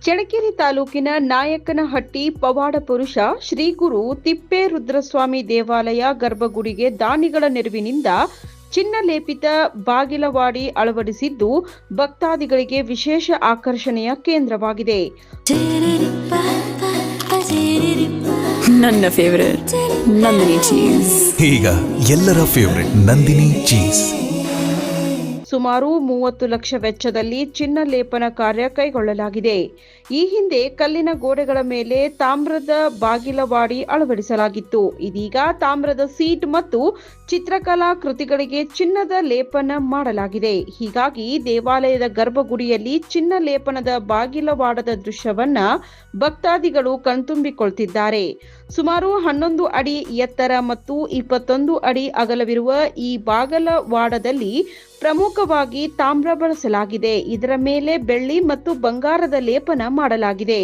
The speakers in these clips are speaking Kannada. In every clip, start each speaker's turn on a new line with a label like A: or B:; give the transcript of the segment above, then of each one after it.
A: ಚಳ್ಳಕೆರೆ ತಾಲೂಕಿನ ನಾಯಕನಹಟ್ಟಿ ಪವಾಡ ಪುರುಷ ಶ್ರೀ ಗುರು ತಿಪ್ಪೇರುದ್ರಸ್ವಾಮಿ ದೇವಾಲಯ ಗರ್ಭಗುಡಿಗೆ ದಾನಿಗಳ ನೆರವಿನಿಂದ ಚಿನ್ನ ಲೇಪಿತ ಬಾಗಿಲವಾಡಿ ಅಳವಡಿಸಿದ್ದು ಭಕ್ತಾದಿಗಳಿಗೆ ವಿಶೇಷ ಆಕರ್ಷಣೆಯ ಕೇಂದ್ರವಾಗಿದೆ.
B: ನನ್ನ ಫೇವರೇಟ್ ನಂದಿನಿ ಚೀಸ್.
C: ಈಗ ಎಲ್ಲರ ಫೇವರೇಟ್ ನಂದಿನಿ ಚೀಸ್.
A: ಸುಮಾರು 30 ಲಕ್ಷ ವೆಚ್ಚದಲ್ಲಿ ಚಿನ್ನ ಲೇಪನ ಕಾರ್ಯ ಕೈಗೊಳ್ಳಲಾಗಿದೆ. ಈ ಹಿಂದೆ ಕಲ್ಲಿನ ಗೋಡೆಗಳ ಮೇಲೆ ತಾಮ್ರದ ಬಾಗಿಲವಾಡಿ ಅಳವಡಿಸಲಾಗಿತ್ತು. ಇದೀಗ ತಾಮ್ರದ ಸೀಟ್ ಮತ್ತು ಚಿತ್ರಕಲಾ ಕೃತಿಗಳಿಗೆ ಚಿನ್ನದ ಲೇಪನ ಮಾಡಲಾಗಿದೆ. ಹೀಗಾಗಿ ದೇವಾಲಯದ ಗರ್ಭಗುಡಿಯಲ್ಲಿ ಚಿನ್ನ ಲೇಪನದ ಬಾಗಿಲವಾಡದ ದೃಶ್ಯವನ್ನ ಭಕ್ತಾದಿಗಳು ಕಣ್ತುಂಬಿಕೊಳ್ತಿದ್ದಾರೆ. ಸುಮಾರು 11 ಅಡಿ ಎತ್ತರ ಮತ್ತು 21 ಅಡಿ ಅಗಲವಿರುವ ಈ ಬಾಗಲವಾಡದಲ್ಲಿ ಪ್ರಮುಖವಾಗಿ ತಾಮ್ರ ಬಳಸಲಾಗಿದೆ. ಇದರ ಮೇಲೆ ಬೆಳ್ಳಿ ಮತ್ತು ಬಂಗಾರದ ಲೇಪನ ಮಾಡಲಾಗಿದೆ.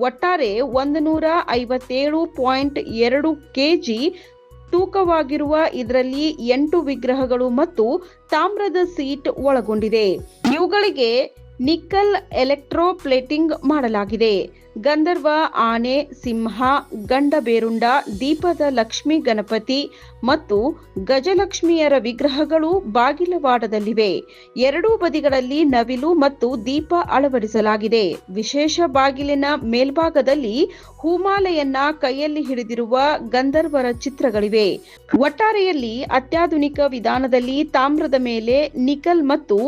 A: ಒಟ್ಟಾರೆ 157.2 ಕೆಜಿ ತೂಕವಾಗಿರುವ ಇದರಲ್ಲಿ 8 ವಿಗ್ರಹಗಳು ಮತ್ತು ತಾಮ್ರದ ಸೀಟ್ ಒಳಗೊಂಡಿದೆ. ಇವುಗಳಿಗೆ ನಿಕ್ಕಲ್ ಎಲೆಕ್ಟ್ರೋಪ್ಲೇಟಿಂಗ್ ಮಾಡಲಾಗಿದೆ. ಗಂಧರ್ವ, ಆನೆ, ಸಿಂಹ, ಗಂಡಬೇರುಂಡ, ದೀಪದ ಲಕ್ಷ್ಮೀ ಗಣಪತಿ ಮತ್ತು ಗಜಲಕ್ಷ್ಮಿಯರ ವಿಗ್ರಹಗಳು ಬಾಗಿಲವಾಡದಲ್ಲಿವೆ. ಎರಡೂ ಬದಿಗಳಲ್ಲಿ ನವಿಲು ಮತ್ತು ದೀಪ ಅಳವಡಿಸಲಾಗಿದೆ. ವಿಶೇಷ ಬಾಗಿಲಿನ ಮೇಲ್ಭಾಗದಲ್ಲಿ ಹೂಮಾಲೆಯನ್ನ ಕೈಯಲ್ಲಿ ಹಿಡಿದಿರುವ ಗಂಧರ್ವರ ಚಿತ್ರಗಳಿವೆ. ಒಟ್ಟಾರೆಯಲ್ಲಿ ಅತ್ಯಾಧುನಿಕ ವಿಧಾನದಲ್ಲಿ ತಾಮ್ರದ ಮೇಲೆ ನಿಕಲ್ ಮತ್ತು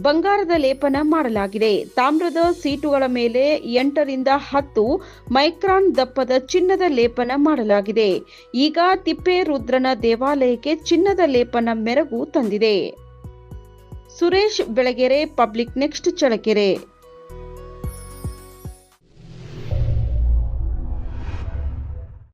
A: ಬಂಗಾರದ ಲೇಪನ ಮಾಡಲಾಗಿದೆ. ತಾಮ್ರದ ಸೀಟುಗಳ ಮೇಲೆ 8 ರಿಂದ 10 ಮೈಕ್ರಾನ್ ದಪ್ಪದ ಚಿನ್ನದ ಲೇಪನ ಮಾಡಲಾಗಿದೆ. ಈಗ ತಿಪ್ಪೇರುದ್ರನ ದೇವಾಲಯಕ್ಕೆ ಚಿನ್ನದ ಲೇಪನ ಮೆರಗು ತಂದಿದೆ. Suresh Belagere, public next, Challakere.